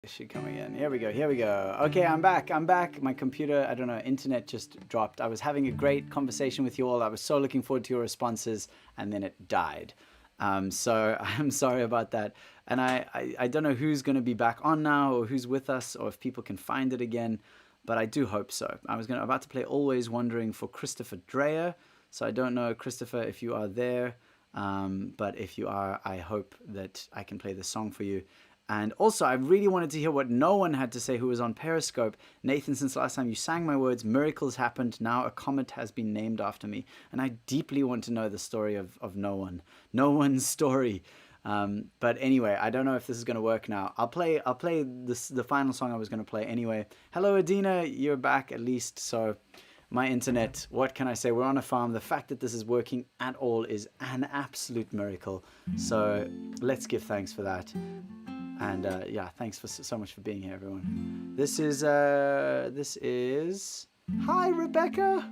This should come again. Here we go. Here we go. Okay, I'm back. I'm back. My computer, I don't know, internet just dropped. I was having a great conversation with you all. I was so looking forward to your responses, and then it died. So I'm sorry about that. And I don't know who's going to be back on now, or who's with us, or if people can find it again, but I do hope so. About to play Always Wondering for Christopher Dreyer. So I don't know, Christopher, if you are there. But if you are, I hope that I can play this song for you. And also, I really wanted to hear what no one had to say who was on Periscope. Nathan, since last time you sang my words, miracles happened. Now a comet has been named after me. And I deeply want to know the story of no one. No one's story. But anyway, I don't know if this is going to work now. I'll play the final song I was going to play anyway. Hello, Adina. You're back at least. So my internet, what can I say? We're on a farm. The fact that this is working at all is an absolute miracle. So let's give thanks for that. And yeah, thanks so much for being here, everyone. This is hi, Rebecca.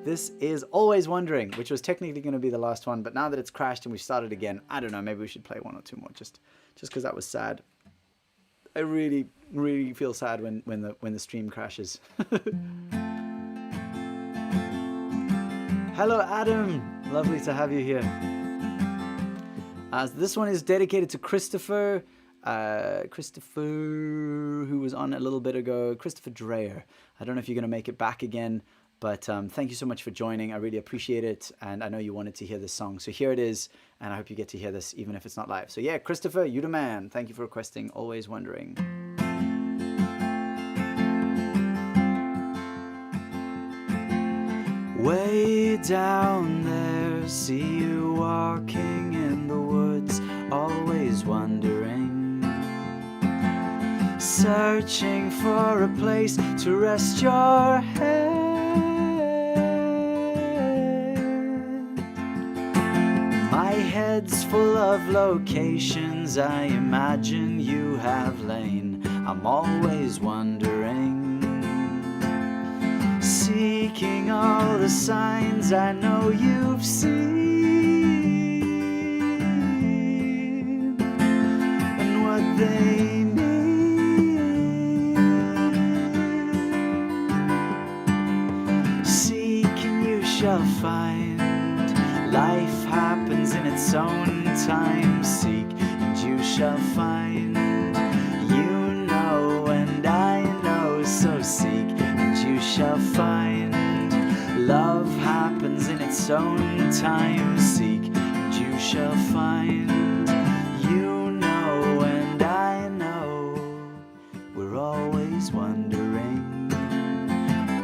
This is Always Wondering, which was technically going to be the last one, but now that it's crashed and we started again, I don't know, maybe we should play one or two more, just because that was sad. I really, really feel sad when the stream crashes. Hello, Adam. Lovely to have you here. This one is dedicated to Christopher, who was on a little bit ago, Christopher Dreyer. I don't know if you're going to make it back again, but thank you so much for joining. I really appreciate it, and I know you wanted to hear this song, so here it is, and I hope you get to hear this even if it's not live. So yeah, Christopher, you the man. Thank you for requesting Always Wondering. Way down there, see you walking in the woods, always wondering, searching for a place to rest your head. My head's full of locations I imagine you have lain. I'm always wondering, seeking all the signs I know you've seen and what they mean. Seek and you shall find. Life happens in its own time. Seek and you shall find. You know and I know, so seek and you shall find. Love happens in its own time. Seek and you shall find. You know and I know. We're always wondering,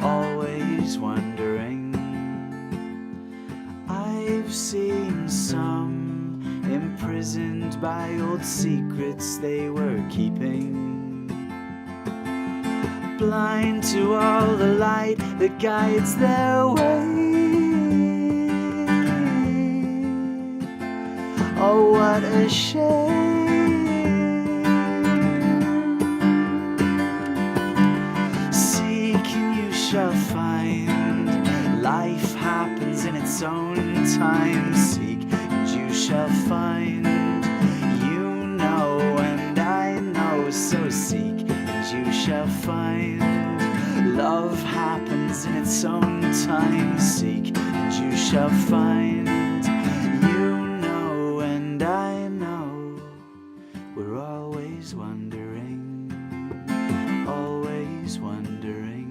always wondering. I've seen some imprisoned by old secrets they were keeping, blind to all the light that guides their way. Oh, what a shame. Seek and you shall find. Life happens in its own time. Seek and you shall find. You know and I know, so seek and you shall find. Love happens in its own time. Seek and you shall find. You know and I know. We're always wondering, always wondering.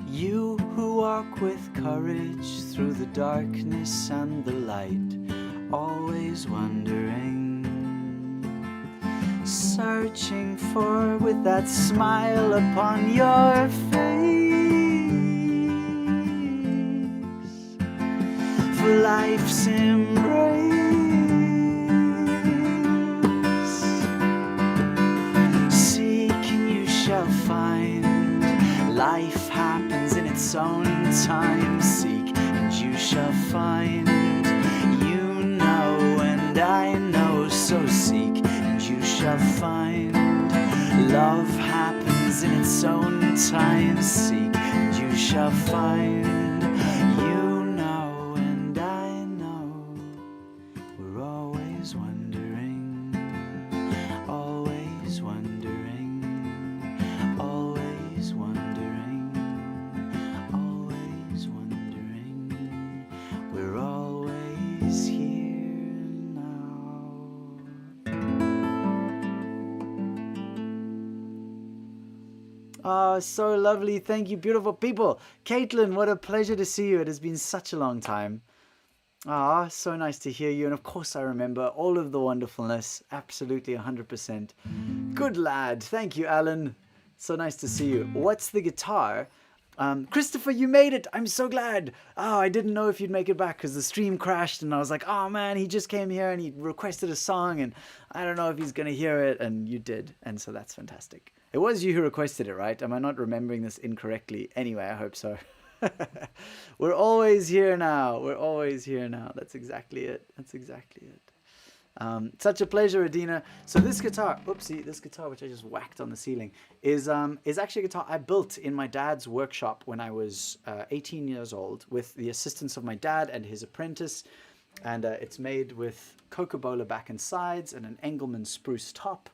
You who walk with courage through the darkness and the light, always wondering, searching for with that smile upon your face, for life's embrace. shall find. Love happens in its own time. Seek and you shall find. You know and I know. We're always wondering. Always wondering. Always wondering. Always wondering. We're always here now. Oh, so lovely. Thank you, beautiful people. Caitlin, what a pleasure to see you. It has been such a long time. Ah, so nice to hear you. And of course, I remember all of the wonderfulness. Absolutely 100%. Good lad. Thank you, Alan. So nice to see you. What's the guitar? Christopher, you made it. I'm so glad. Oh, I didn't know if you'd make it back because the stream crashed and I was like, oh man, he just came here and he requested a song and I don't know if he's going to hear it. And you did. And so that's fantastic. It was you who requested it, right? Am I not remembering this incorrectly? Anyway, I hope so. We're always here now. We're always here now. That's exactly it. That's exactly it. Such a pleasure, Adina. So this guitar, oopsie, this guitar which I just whacked on the ceiling is actually a guitar I built in my dad's workshop when I was 18 years old with the assistance of my dad and his apprentice. And it's made with Coca-Cola back and sides and an Engelmann spruce top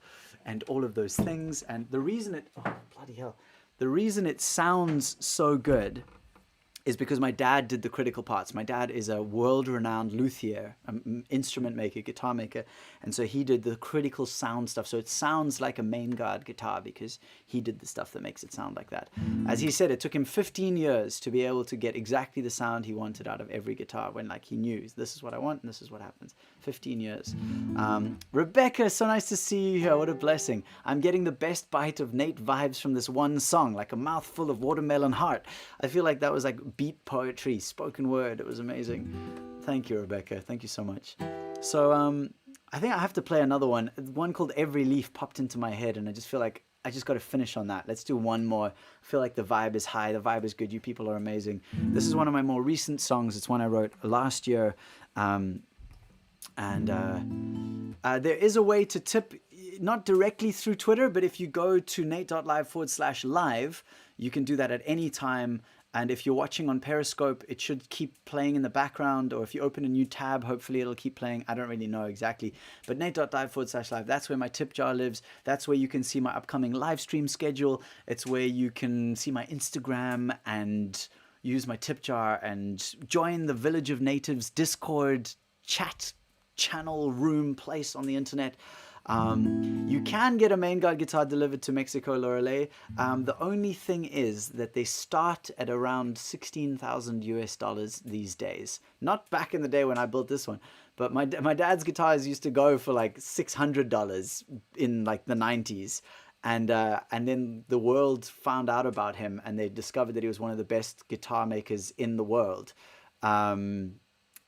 and all of those things. And the reason it, oh, bloody hell, the reason it sounds so good is because my dad did the critical parts. My dad is a world-renowned luthier, instrument maker, guitar maker, and so he did the critical sound stuff. So it sounds like a main guard guitar because he did the stuff that makes it sound like that. As he said, it took him 15 years to be able to get exactly the sound he wanted out of every guitar when like he knew this is what I want and this is what happens. 15 years. Rebecca, so nice to see you here. What a blessing. I'm getting the best bite of Nate vibes from this one song, like a mouthful of watermelon heart. I feel like that was like beat poetry, spoken word. It was amazing. Thank you, Rebecca. Thank you so much. So I think I have to play another one. One called Every Leaf popped into my head and I just feel like I just got to finish on that. Let's do one more. I feel like the vibe is high. The vibe is good. You people are amazing. This is one of my more recent songs. It's one I wrote last year. There is a way to tip, not directly through Twitter, but if you go to nate.live/live, you can do that at any time. And if you're watching on Periscope, it should keep playing in the background. Or if you open a new tab, hopefully it'll keep playing. I don't really know exactly. But nate.live/live, that's where my tip jar lives. That's where you can see my upcoming live stream schedule. It's where you can see my Instagram and use my tip jar and join the Village of Natives Discord chat channel room place on the internet. You can get a main guard guitar delivered to Mexico, Lorelei. The only thing is that they start at around $16,000 these days. Not back in the day when I built this one, but my dad's guitars used to go for like $600 in like the 90s. And then the world found out about him and they discovered that he was one of the best guitar makers in the world. And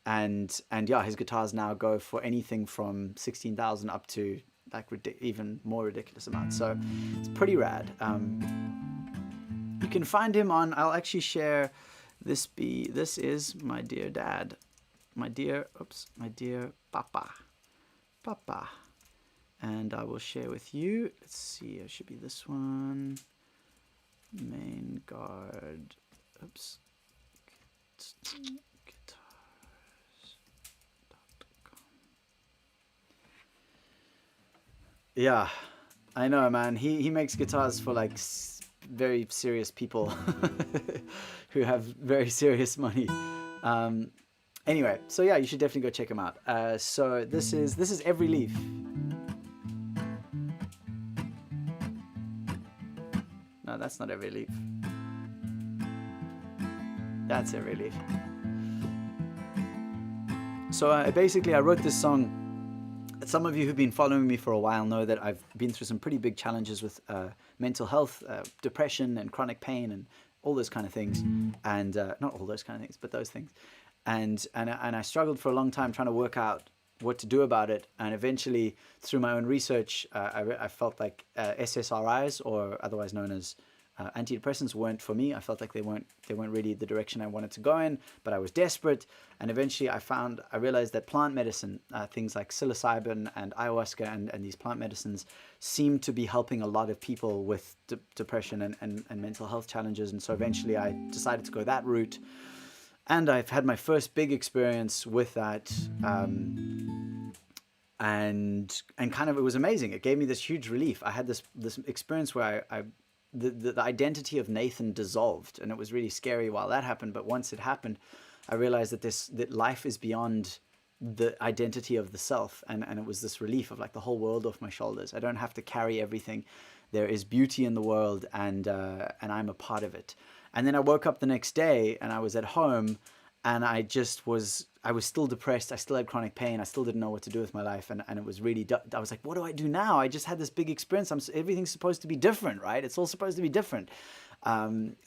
yeah, his guitars now go for anything from 16,000 up to like even more ridiculous amounts. So it's pretty rad. You can find him on, I'll actually share this is my dear dad, my dear Papa. And I will share with you, let's see, it should be this one, main guard, Yeah, I know, man. He makes guitars for like very serious people who have very serious money. Anyway, so yeah, you should definitely go check him out. So this is Every Leaf. No, that's not Every Leaf. That's Every Leaf. So basically, I wrote this song. Some of you who've been following me for a while know that I've been through some pretty big challenges with mental health, depression and chronic pain and all those kind of things. And not all those kind of things, but those things. And I struggled for a long time trying to work out what to do about it. And eventually, through my own research, I felt like SSRIs, or otherwise known as Antidepressants weren't for me. I felt like they weren't really the direction I wanted to go in, but I was desperate. And eventually I realized that plant medicine, things like psilocybin and ayahuasca and these plant medicines seemed to be helping a lot of people with depression and mental health challenges. And so eventually I decided to go that route. And I've had my first big experience with that. And kind of, it was amazing. It gave me this huge relief. I had this experience where the identity of Nathan dissolved, and it was really scary while that happened. But once it happened, I realized that life is beyond the identity of the self, and it was this relief of like the whole world off my shoulders. I don't have to carry everything. There is beauty in the world, and I'm a part of it. And then I woke up the next day, and I was at home, and I was still depressed. I still had chronic pain. I still didn't know what to do with my life. And it was really, I was like, what do I do now? I just had this big experience. Everything's supposed to be different, right? It's all supposed to be different. And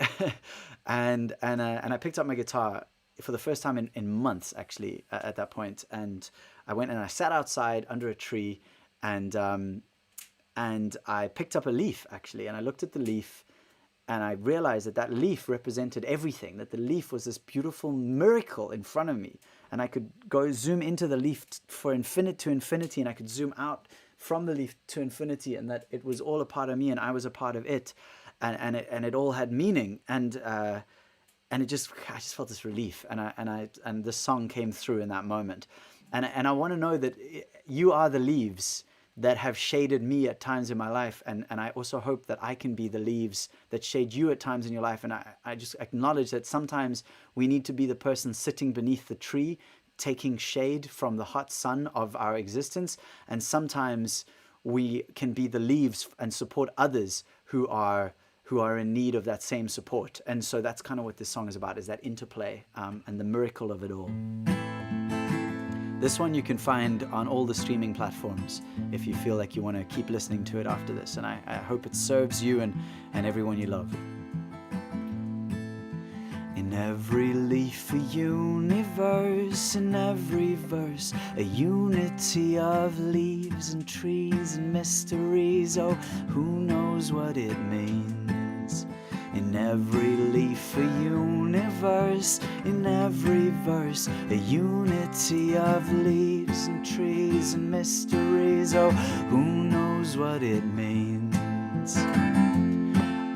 I picked up my guitar for the first time in months, actually, at that point. And I went and I sat outside under a tree, and I picked up a leaf, actually. And I looked at the leaf, and I realized that leaf represented everything, that the leaf was this beautiful miracle in front of me. And I could go zoom into the leaf for infinite to infinity, and I could zoom out from the leaf to infinity, and that it was all a part of me and I was a part of it. And it all had meaning. And I just felt this relief. And this song came through in that moment. And I want to know that you are the leaves that have shaded me at times in my life, and I also hope that I can be the leaves that shade you at times in your life. And I just acknowledge that sometimes we need to be the person sitting beneath the tree, taking shade from the hot sun of our existence, and sometimes we can be the leaves and support others who are in need of that same support. And so that's kind of what this song is about, is that interplay and the miracle of it all. This one you can find on all the streaming platforms if you feel like you want to keep listening to it after this. And I hope it serves you and everyone you love. In every leaf a universe, in every verse a unity of leaves and trees and mysteries. Oh, who knows what it means? In every leaf a universe, in every verse a unity of leaves and trees and mysteries. Oh, who knows what it means?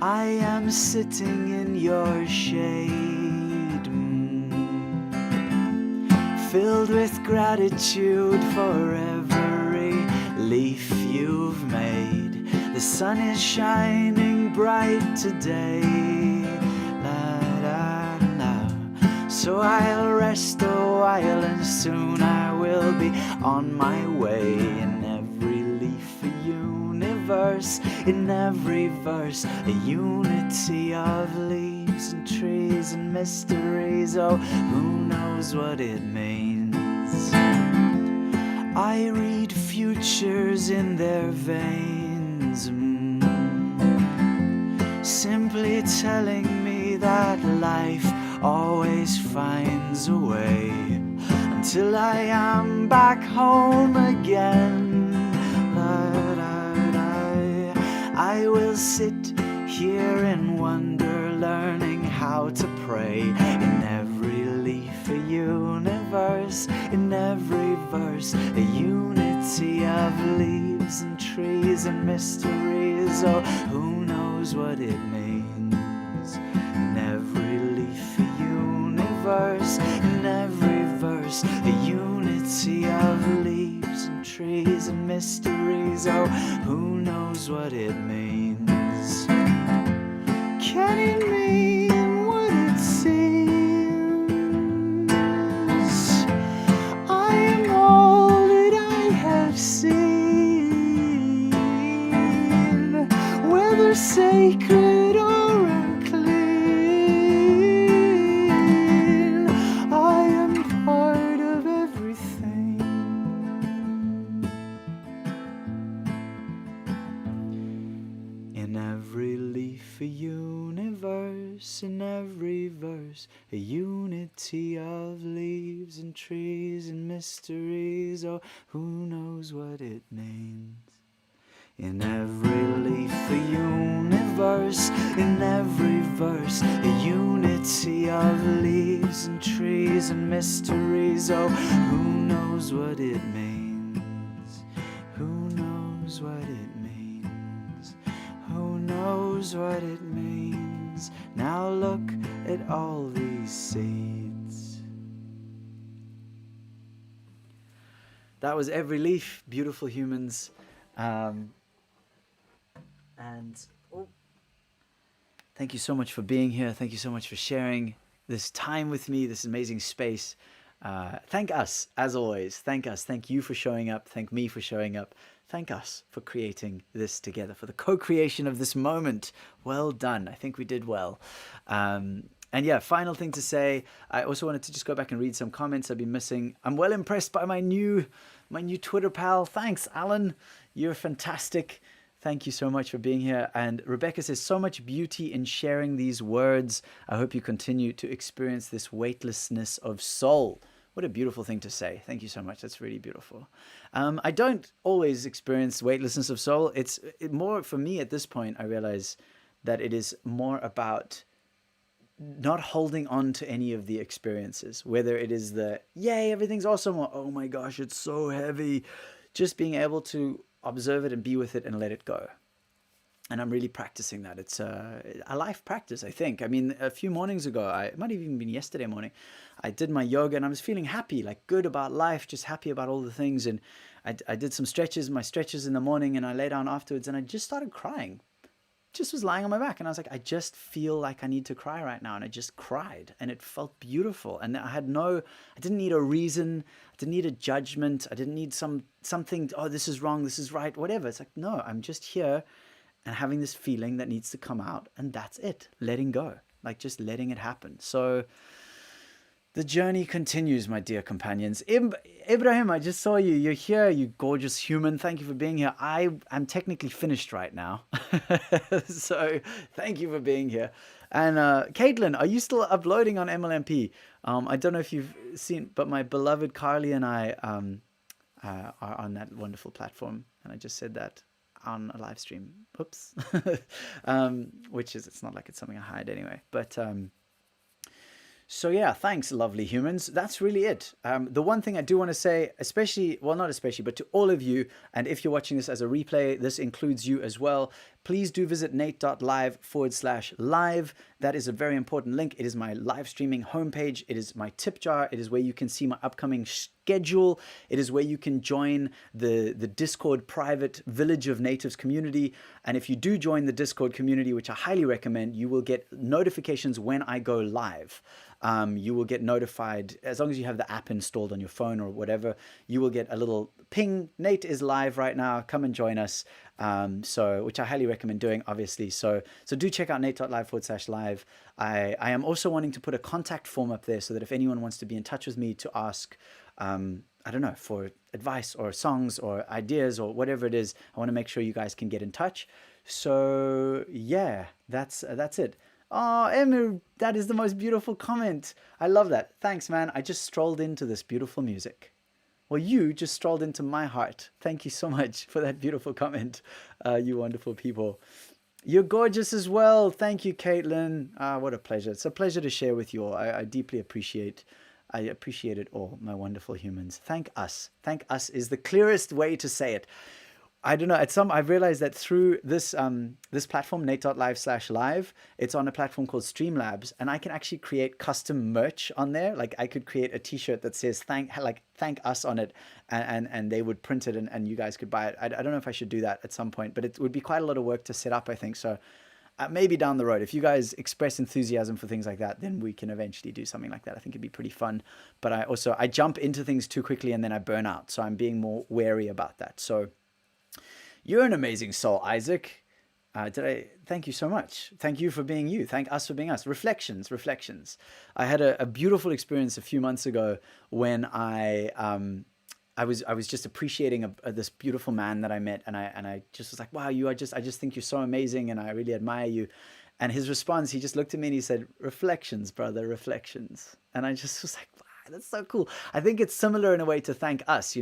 I am sitting in your shade, filled with gratitude for every leaf you've made. The sun is shining bright today, la, da, da. So I'll rest a while and soon I will be on my way. In every leaf a universe, in every verse a unity of leaves and trees and mysteries. Oh, who knows what it means? I read futures in their veins, simply telling me that life always finds a way, until I am back home again. La, da, da. I will sit here in wonder, learning how to pray. In every leaf a universe, in every verse a unity of leaves and trees and mysteries. Oh, who knows what it means? In every leaf a universe, in every verse a unity of leaves and trees and mysteries. Oh, who knows what it means? Can it mean what it seems? I am all that I have seen, whether sacred or unclean. I am part of everything. In every leaf a universe, in every verse a unity of leaves and trees and mysteries. Oh, who knows what it means? In every leaf a universe, in every verse, a unity of leaves and trees and mysteries. Oh, who knows what it means? Who knows what it means? Who knows what it means? Now look at all these seeds. That was Every Leaf, Beautiful Humans. And thank you so much for being here. Thank you so much for sharing this time with me, this amazing space. Thank us, as always. Thank us. Thank you for showing up. Thank me for showing up. Thank us for creating this together, for the co-creation of this moment. Well done. I think we did well. And yeah, final thing to say, I also wanted to just go back and read some comments I've been missing. I'm well impressed by my new Twitter pal. Thanks, Alan. You're fantastic. Thank you so much for being here. And Rebecca says, so much beauty in sharing these words. I hope you continue to experience this weightlessness of soul. What a beautiful thing to say. Thank you so much. That's really beautiful. I don't always experience weightlessness of soul. It's more for me at this point, I realize that it is more about not holding on to any of the experiences, whether it is the, yay, everything's awesome, or, oh my gosh, it's so heavy. Just being able to observe it and be with it and let it go. And I'm really practicing that. It's a life practice, I think. I mean, a few mornings ago, it might have even been yesterday morning, I did my yoga and I was feeling happy, like good about life, just happy about all the things. And I did some stretches, my stretches in the morning, and I lay down afterwards and I just started crying. Just was lying on my back and I was like, I just feel like I need to cry right now. And I just cried and it felt beautiful. And I didn't need a reason. I didn't need a judgment. I didn't need something, oh, this is wrong, this is right, whatever. It's like, no, I'm just here and having this feeling that needs to come out, and that's it. Letting go, like just letting it happen. So the journey continues, my dear companions. Ibrahim, I just saw you. You're here, you gorgeous human. Thank you for being here. I'm technically finished right now. So thank you for being here. And Caitlin, are you still uploading on MLMP? I don't know if you've seen, but my beloved Carly and I are on that wonderful platform. And I just said that on a live stream. Oops. It's not like it's something I hide anyway. But so yeah, thanks, lovely humans. That's really it. The one thing I do want to say, especially, well, not especially, but to all of you, and if you're watching this as a replay, this includes you as well. Please do visit nate.live/live. That is a very important link. It is my live streaming homepage. It is my tip jar. It is where you can see my upcoming schedule. It is where you can join the Discord private Village of Natives community. And if you do join the Discord community, which I highly recommend, you will get notifications when I go live. You will get notified, as long as you have the app installed on your phone or whatever, you will get a little ping. Nate is live right now. Come and join us. Which I highly recommend doing, obviously. So do check out nate.live/live. I am also wanting to put a contact form up there so that if anyone wants to be in touch with me to ask, I don't know, for advice or songs or ideas or whatever it is, I want to make sure you guys can get in touch. So yeah, that's it. Oh, Emir, that is the most beautiful comment. I love that. Thanks, man. I just strolled into this beautiful music. Well, you just strolled into my heart. Thank you so much for that beautiful comment, you wonderful people. You're gorgeous as well. Thank you, Caitlin. What a pleasure. It's a pleasure to share with you all. I deeply appreciate it all, my wonderful humans. Thank us. Thank us is the clearest way to say it. I don't know. I've realized that through this platform, nate.live/live, it's on a platform called Streamlabs, and I can actually create custom merch on there. Like I could create a T-shirt that says thank us on it, and they would print it, and you guys could buy it. I don't know if I should do that at some point, but it would be quite a lot of work to set up, I think. So maybe down the road, if you guys express enthusiasm for things like that, then we can eventually do something like that. I think it'd be pretty fun. But I jump into things too quickly and then I burn out. So I'm being more wary about that. So you're an amazing soul, Isaac. Thank you so much. Thank you for being you. Thank us for being us. Reflections. I had a beautiful experience a few months ago when I was just appreciating this beautiful man that I met, and I just was like, wow, I just think you're so amazing, and I really admire you. And his response, he just looked at me and he said, reflections, brother, reflections. And I just was like, wow, that's so cool. I think it's similar in a way to thank us,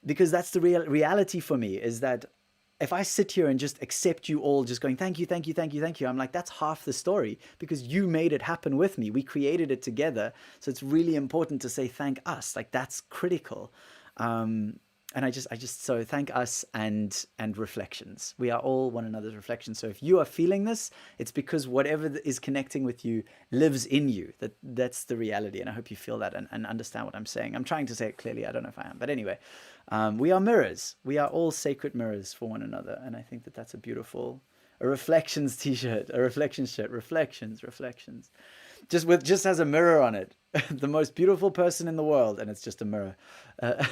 because that's the reality for me, is that if I sit here and just accept you all just going, thank you, thank you, thank you, thank you, I'm like, that's half the story because you made it happen with me. We created it together. So it's really important to say thank us. Like that's critical. And so thank us and reflections. We are all one another's reflections. So if you are feeling this, it's because whatever is connecting with you lives in you. That's the reality. And I hope you feel that and understand what I'm saying. I'm trying to say it clearly. I don't know if I am. But anyway, we are mirrors. We are all sacred mirrors for one another. And I think that that's a reflections t-shirt, a reflections shirt, reflections. Just has a mirror on it. The most beautiful person in the world, and it's just a mirror. Uh,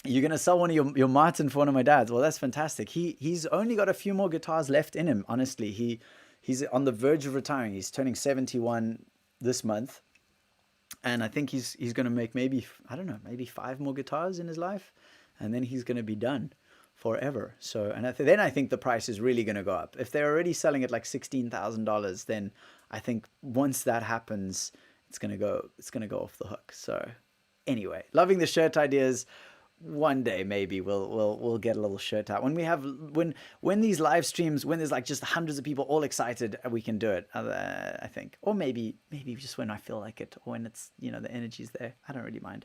you're gonna sell one of your Martin for one of my dads. Well, that's fantastic. He's only got a few more guitars left in him. Honestly, he's on the verge of retiring. He's turning 71 this month, and I think he's gonna make maybe, I don't know, maybe 5 more guitars in his life, and then he's gonna be done forever. So, and then I think the price is really going to go up. If they're already selling it like $16,000, then I think once that happens, it's going to go off the hook. So anyway, loving the shirt ideas. One day maybe we'll get a little shirt out when these live streams, when there's like just hundreds of people all excited, we can do it. I think, or maybe just when I feel like it, or when it's, the energy's there. I don't really mind.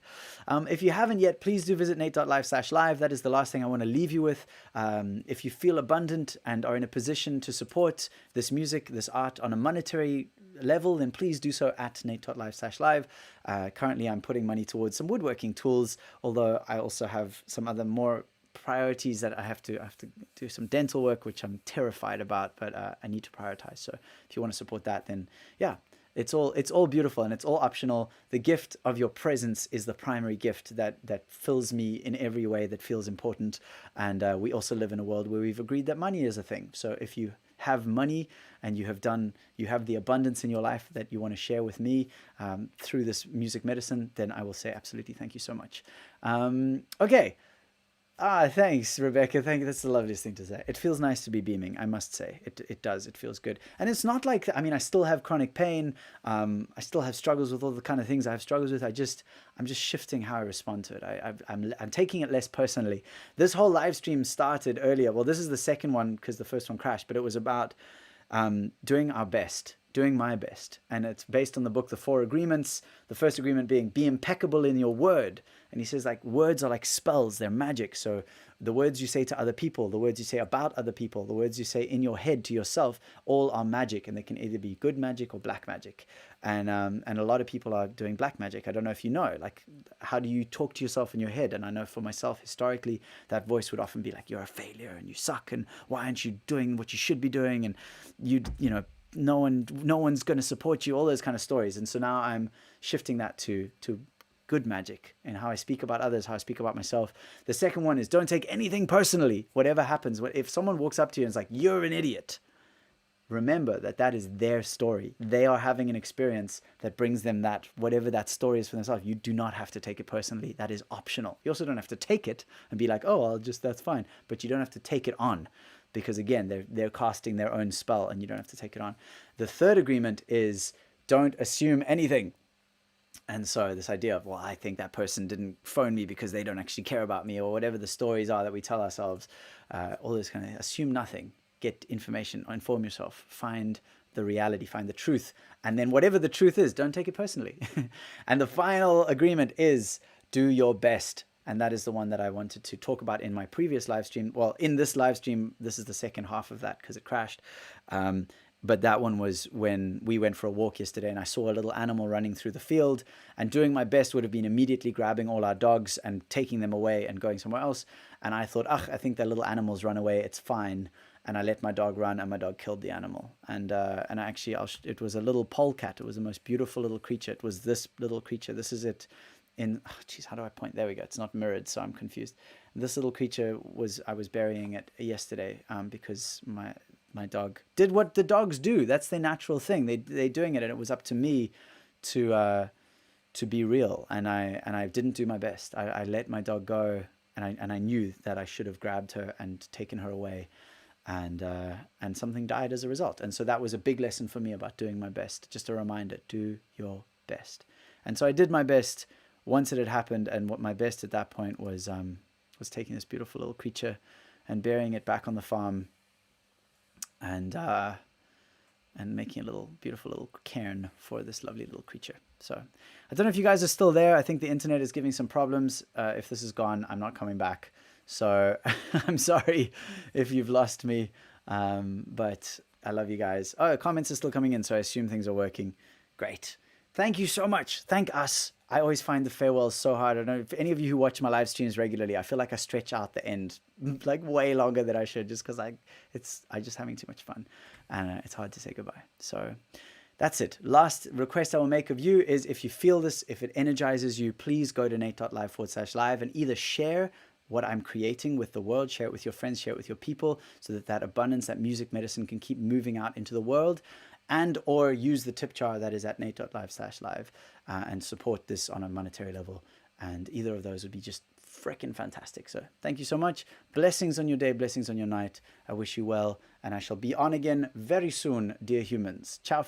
If you haven't yet, please do visit nate.live/live. That is the last thing I want to leave you with. If you feel abundant and are in a position to support this music, this art on a monetary level, then please do so at nate.live/live. Currently, I'm putting money towards some woodworking tools, although I also have some other more priorities that I have to do some dental work, which I'm terrified about, but I need to prioritize. So if you want to support that, then yeah, it's all beautiful and it's all optional. The gift of your presence is the primary gift that fills me in every way that feels important. And we also live in a world where we've agreed that money is a thing. So if you have money and you have the abundance in your life that you want to share with me through this music medicine, then I will say absolutely thank you so much. Okay. Thanks, Rebecca. Thank you. That's the loveliest thing to say. It feels nice to be beaming, I must say. It does. It feels good. And it's not like, I still have chronic pain. I still have struggles with all the kind of things I have struggles with. I'm just shifting how I respond to it. I'm taking it less personally. This whole live stream started earlier. Well, this is the second one because the first one crashed, but it was about doing our best, doing my best. And it's based on the book, The 4 Agreements. The first agreement being, be impeccable in your word. And he says, like, words are like spells, they're magic. So the words you say to other people, the words you say about other people, the words you say in your head to yourself, all are magic. And they can either be good magic or black magic. And a lot of people are doing black magic. I don't know if you know, like, how do you talk to yourself in your head? And I know for myself, historically, that voice would often be like, you're a failure and you suck. And why aren't you doing what you should be doing? And no one's going to support you, all those kind of stories. And so now I'm shifting that to good magic and how I speak about others, how I speak about myself. The second one is don't take anything personally. Whatever happens, if someone walks up to you and is like, you're an idiot, remember that is their story. They are having an experience that brings them that, whatever that story is for themselves. You do not have to take it personally. That is optional. You also don't have to take it and be like, oh, that's fine. But you don't have to take it on. Because again, they're casting their own spell and you don't have to take it on. The third agreement is don't assume anything. And so this idea of, well, I think that person didn't phone me because they don't actually care about me, or whatever the stories are that we tell ourselves, all this kind of, assume nothing, get information, inform yourself, find the reality, find the truth. And then whatever the truth is, don't take it personally. And the final agreement is do your best. And that is the one that I wanted to talk about in my previous live stream. Well, in this live stream, this is the second half of that because it crashed. But that one was when we went for a walk yesterday and I saw a little animal running through the field, and doing my best would have been immediately grabbing all our dogs and taking them away and going somewhere else. And I thought, I think that little animal's run away. It's fine. And I let my dog run and my dog killed the animal. And it was a little polecat. It was the most beautiful little creature. It was this little creature. This is it. How do I point? There we go. It's not mirrored, so I'm confused. This little creature I was burying it yesterday because my dog did what the dogs do. That's their natural thing. They're doing it, and it was up to me to be real. And I didn't do my best. I let my dog go, and I knew that I should have grabbed her and taken her away, and something died as a result. And so that was a big lesson for me about doing my best. Just a reminder: do your best. And so I did my best once it had happened, and what my best at that point was taking this beautiful little creature and burying it back on the farm, and making a little beautiful little cairn for this lovely little creature. So I don't know if you guys are still there. I think the internet is giving some problems. If this is gone, I'm not coming back. So I'm sorry if you've lost me, but I love you guys. Oh, comments are still coming in, so I assume things are working. Great. Thank you so much. Thank us. I always find the farewells so hard. I don't know if any of you who watch my live streams regularly, I feel like I stretch out the end like way longer than I should, just because I just having too much fun, and it's hard to say goodbye. So that's it. Last request I will make of you is, if you feel this, if it energizes you, please go to nate.live/live and either share what I'm creating with the world, share it with your friends, share it with your people, so that that abundance, that music medicine can keep moving out into the world, and or use the tip jar that is at nate.live/live and support this on a monetary level. And either of those would be just freaking fantastic. So thank you so much. Blessings on your day, blessings on your night. I wish you well, and I shall be on again very soon, dear humans. Ciao.